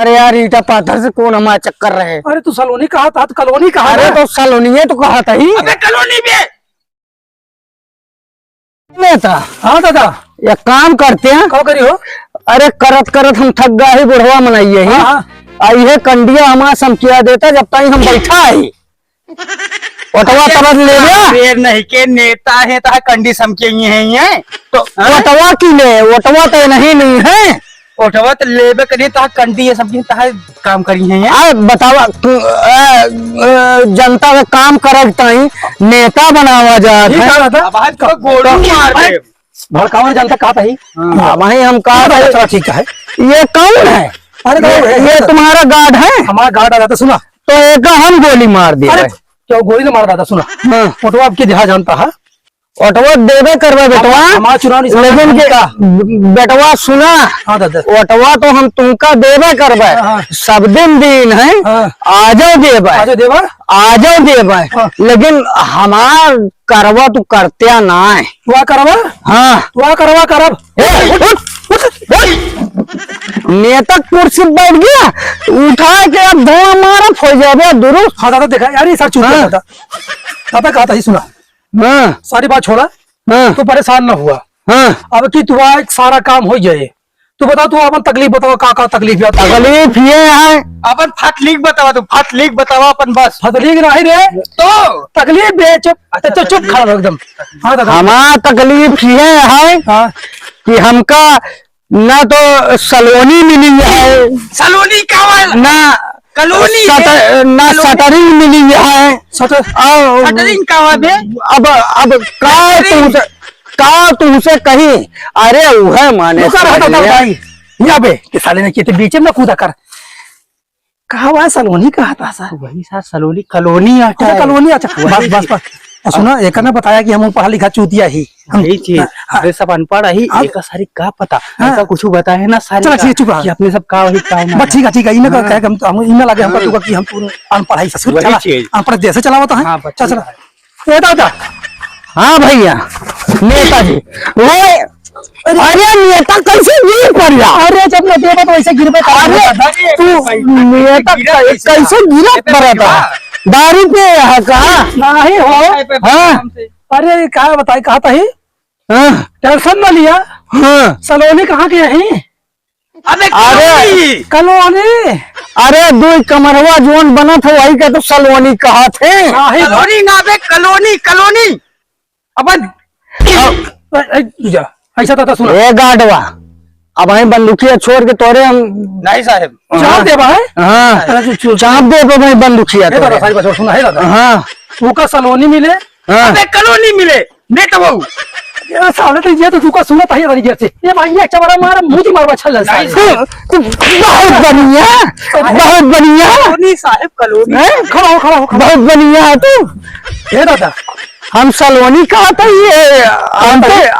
अरे यार ईटा पाथर से कौन हमारा चक्कर रहे। अरे तू सलोनी कहा था तो कॉलोनी कहा। अरे तो सलोनी तो कहा था ही। अबे कॉलोनी में था। हाँ दादा एक काम करते हैं। कहो करियो। अरे करत करत हम थक गए ही बुढ़वा मनाइए ही। आई है कंडिया हमारा समकिया देता जब तक हम बैठा है। ओटवा तरफ ले लिया फिर नहीं के नेता है ता कंडी समके है तो ओटवा की ले ओटवा तो नहीं है। ओटवा तो लेबे करिए ता कंडी ये सब ता काम करी है। बतावा जनता का काम करता ही नेता बनावा जाता भड़कावा जनता कहा था वही हम कहा ठीक है। ये कौन है? अरे ये तुम्हारा गार्ड है। हमारा गार्ड आ जाता सुना तो एक हम गोली मार दिया। क्यों गोली तो मार दादा सुना। फोटो आपके जहाँ जानता है ओटवा देवे करवा बेटवा हमारा चुनाव लेकिन बेटवा सुना। हाँ दादा ओटवा तो हम तुमका देवे करवा सब दिन है। आ जाओ देवा लेकिन हमार करवा तू करते ना है। तुआ करवा हाँ तुआ करवा करब नेता कुर्सी बैठ गया उठा के अब धोआ मारा हो जाए दुरुस्त। हाँ दादा देखा यार सर चुप दादा दादा कहा था ही सुना। हाँ सारी बात छोड़ा। हाँ तू परेशान ना हुआ। हाँ अब की तू सारा काम हो जाए। तू बता तू अपन तकलीफ बताओ का तकलीफ है। तकलीफ ये है अपन फटलीक बतावा तू फटलीक बतावा अपन बस फतलीक नहीं रे तो तकलीफ बे चुप चुप खड़ा रहो एकदम। हाँ दादा हमारा तकलीफ ये है कि हमका ना तो सलोनी मिली है सलोनी का ना कॉलोनी ना सटरिंग मिली है। सटरिंग का अब का तुमसे कहीं अरे वह माने भाई साले ने किए बीच में कूदा कर कहा हुआ सलोनी कहा था सर वही सर सलोनी कॉलोनी आता कॉलोनी। अच्छा बस बस सुना एक ने बताया कि हम पढ़ा लिखा चूतिया ही हम सब अनपढ़ ही एक सारी का पता ऐसा कुछ बताए ना सारी चुप कि अपने सब का वही काम ठीक है इन्हें कह हम इन्हें लगे हमको कि हम अनपढ़ ही अनपढ़ देश चलावता है। चल चला दादा। हाँ भैया नेताजी वो अरे नेता कैसे गिर पड़ जा। अरे जब मैं देवा तो वैसे गिर पे तू नेता कैसे गिरा पड़ा था दारू पे कहा नहीं हो। हाँ अरे क्या बताए कहा था ही टेंशन न लिया। हाँ सलोनी कहाँ के यही अरे कॉलोनी अरे दो कमरवा जोन बना था वही का तो सलोनी कहा थे। कॉलोनी ना बे कॉलोनी कॉलोनी अपन ऐसा था सुना ए गार्डवा अब वही बंदूकिया छोड़ के तोरे हम नहीं साहब चाप दे भाई। हाँ चाप दे भाई बंदूकिया दादा सारी बात सुना है दादा। हाँ तू का सलोनी मिले अबे कॉलोनी मिले नेट बहु साले तो ये तो तू का सुना था ये से ये भाई अच्छा बड़ा मारा मुंह मारवा अच्छा लगता है। बहुत बढ़िया कॉलोनी साहब कॉलोनी खड़ा हो बहुत बढ़िया है तू। ए दादा हम सलोनी कहा था ये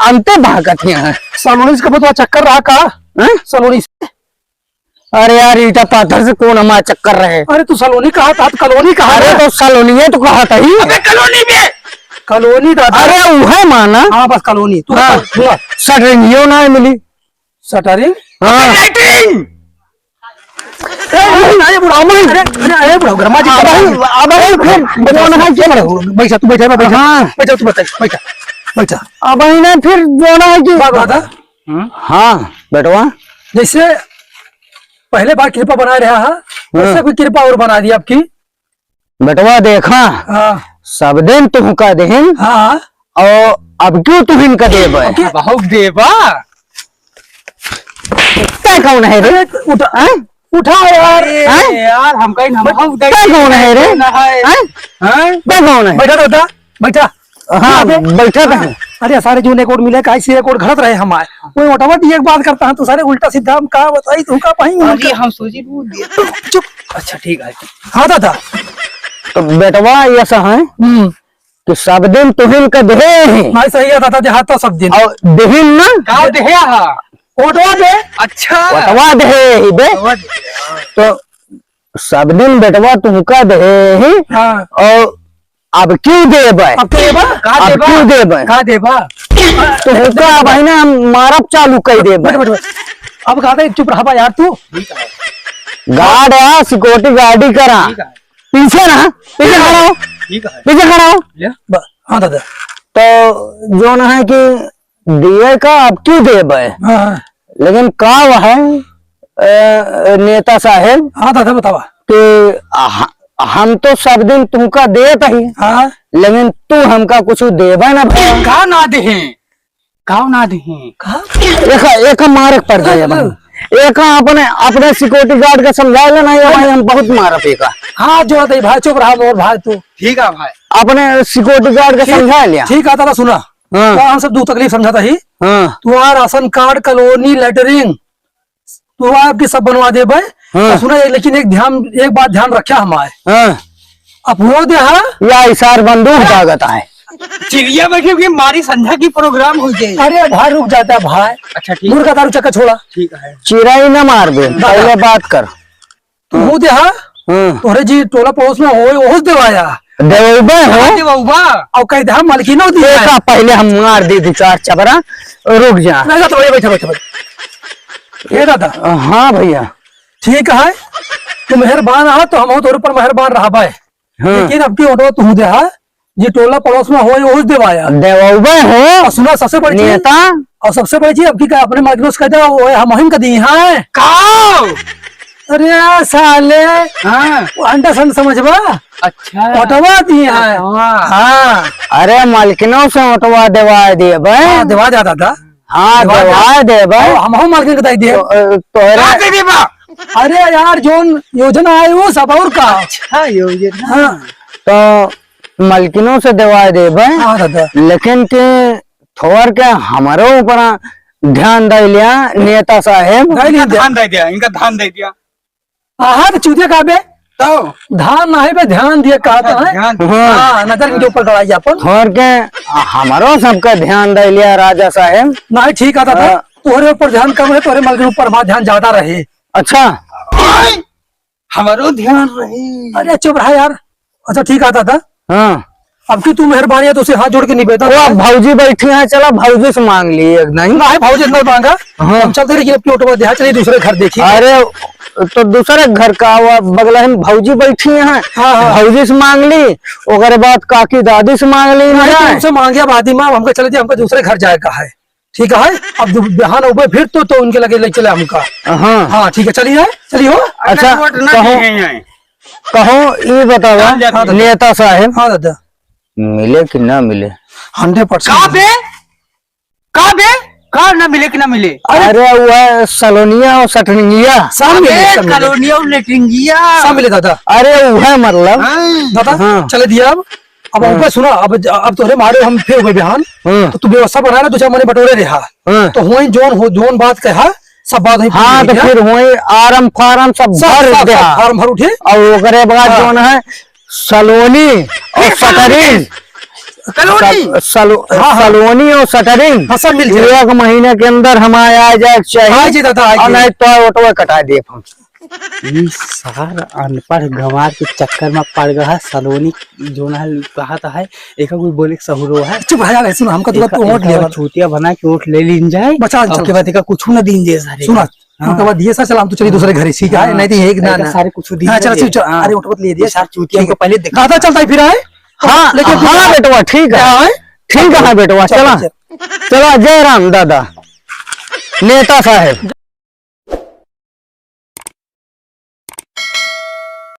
अंते भागत हैं सलोनी का बहुत चक्कर रहा का सलोनी से। अरे यार ईटा पाथर से कौन हमारा चक्कर रहे। अरे तू सलोनी कहा था कॉलोनी कहा। अरे तो सलोनी तो कहा था ही कॉलोनी में कॉलोनी दादा। अरे वह माना हाँ बस कॉलोनी तू सटरिंग ना मिली सटरिंग लाइटिंग बैठा तू बैठा बैठा तू बैठा बैठा अब फिर जोना है कि दादा। हाँ बेटवा जैसे पहले बार कृपा बना रहा है वैसे कोई कृपा और बना दी आपकी बेटवा देखा सब दिन तुमका देन हाँ और अब क्यों तुम का देव बहुत देवा क्या कौन है रे उठा यार यार हम कहीं क्या कौन है रे क्या कौन है बैठा दादा बैठा। हाँ बैठा था। अरे सारे जो एक और मिले कैसे एक और घड़त रहे हमारे कोई ऑटोमेटिक एक बात करता है तो सारे उल्टा सीधा हम कहा बताई तुम का पाएंगे हम सोची चुप। अच्छा ठीक है। हाँ दादा तो बेटवा ऐसा है कि सब दिन तुहिन का दे नहीं सही है दादा देहात तो सब दिन और देहिन ना गाँव देहे ऑटो दे। अच्छा बटवा दे तो सब दिन बेटवा तुमका दे और अब क्यों दे अब क्यों दे कहा देबा तुमका भाई ना मारब चालू कर दे अब कहा चुप रहा यार तू गार्ड है, सिक्योरिटी गार्ड ही करा। पीछे ना, पीछे खड़ा हो, पीछे खड़ा हो। हाँ दादा। तो जो ना है कि दिए का अब क्यों देब है, हाँ लेकिन का है नेता साहेब। हाँ दादा बतावा। कि हम तो सब दिन तुमका देत ही, हाँ लेकिन तू हमका कुछ देबा ना भाई। का ना दे गाँव ना दे एक मारक पड़ जाए भाई। एक अपने अपने सिक्योरिटी गार्ड का समझा लेना ये भाई, हम बहुत मारक एक हाँ जो दे भाई, चुप रहा मोर भाई तू। ठीक है भाई। अपने सिक्योरिटी गार्ड का समझा लिया। ठीक है दादा सुना। हाँ। तो हम सब दो तकलीफ समझाता ही। हाँ तुम्हारा राशन कार्ड, कॉलोनी, लेटरिंग तो आपकी सब बनवा दे भाई। हाँ। तो सुना लेकिन एक बात ध्यान रखा हमारे। हाँ अब हो दे हाँ। या इशार बंदूक ताकत है। चिड़िया बैठे हुए मारी संध्या की प्रोग्राम हो जाए। अरे भाई रुक जाता है भाई। अच्छा ठीक मुर्गा दारू चक्कर छोड़ा। ठीक है। चिराई न मार दे, पहले बात कर। तो हो दे हाँ। हाँ तोरे जी टोला पड़ोस में हो देवाया देवे हो और कह दे मालकी ना दिया देखा, पहले हम मार दी थी चार चबरा। रुक जा। नहीं तो बैठे बैठे बैठे ये दादा। हाँ भैया ठीक है, तू मेहरबान है तो हम तोरे पर मेहरबान रहा भाई। हाँ। लेकिन अब की ऑटो तू दे हाँ, जी टोला पड़ोस में हो देवाया। देवे हो और सुना सबसे बड़ी चीज, नेता। और सबसे बड़ी चीज अब की अपने मार्केट कहते वो हम का दी है। अरे साले हाँ वो अंडा सन समझबा। अच्छा ऑटोवा दी है। हाँ अरे मालकिनों से उठवा देवा दिए भाई। हाँ, दिवा जा दादा। हाँ देवा दे भाई। हम मार्केट बताई दिए। तोहरा अरे यार जोन योजना है वो सब और का। अच्छा योजना। हाँ तो मालकिनों से देवा दे भाई। हाँ दादा। लेकिन के थोड़ के हमारे ऊपर ध्यान दे लिया नेता साहेब। ध्यान दे दिया, इनका ध्यान दे दिया। हाँ तो चूतिया कहा बे तो धान ना है बे, ध्यान दिए कहता है। ध्यान। हाँ नजर इनके ऊपर गड़ाई अपन। थोड़ के हमारो सबका ध्यान दे लिया राजा साहेब। नहीं ठीक आता था, तोहरे ऊपर ध्यान कम है, तोहरे माल के ऊपर हमारा ध्यान ज्यादा रहे। अच्छा हमारो ध्यान रहे। अरे चुप रहा यार। अच्छा ठीक आता था। हाँ अब की तू मेहरबानी है तो उसे हाथ जोड़ के निवेदन। वो भौजी बैठी है, चला भौजी से मांग ली एक नहीं। ना है भाव जितना मांगा। हाँ। हम चलते रहिए अपनी ऑटो में, चलिए दूसरे घर देखिए। अरे तो दूसरे घर का बगल में भौजी बैठी है। हाँ। भौजी से मांग ली, ओकर बाद काकी दादी से मांग ली। तुमसे मांगे बादी माँ हमको चले थे, हमको दूसरे घर जाए का है। ठीक है, अब बिहान उबे फिर तो उनके लगे ले चले हमका। हाँ हाँ ठीक है चलिए चलिए हो। अच्छा कहो ये बताओ नेता साहेब, हाँ दादा मिले कि ना मिले? 100%। कहा ना मिले कि ना मिले? अरे वह सलोनिया और सटनिया सब मिले कॉलोनिया और लेटरिंगिया सब मिले दादा। अरे वह मतलब दादा हाँ। चले दिया अब ऊपर सुना। अब तोरे मारे हम फिर हुए बिहान। हाँ। तो तू व्यवस्था बना ना, तुझे मैंने बटोरे रहा। हाँ। तो हुई जोन बात कहा सब बात हुई। हाँ तो फिर वही आरम फारम सब भर दे फार्म भर उठे। और ओकरे बाद जोन है सलोनी और सटरिंग। सलोनी और सटरिंग हाँ सब मिल जाए। एक महीने के अंदर हमारे आ जाए हाँ जी चाहिए। दादा और नहीं तो ऑटो कटा दे हम। सार अनपढ़ गंवार के चक्कर में पड़ गया। सलोनी जो ना कहता है एक कोई बोले सहूरो है। चुप रहा यार, सुन हमका तो वोट लिया चूतिया बना के वोट ले लीन जाए। बचा के बाद का कुछ न दिन जे सारे सुना। उनके बाद दिए सर चला हम तो चलिए दूसरे घर ही। ठीक है नहीं तो एक ना सारे कुछ दिन। हाँ चलो चल। अरे ऑटो ले दिए सार चूतिया को पहले देखा दादा चलता है फिर आए। हाँ लेकिन हाँ बेटवा ठीक है, ठीक है बेटवा। चला चला, जय राम दादा नेता साहेब।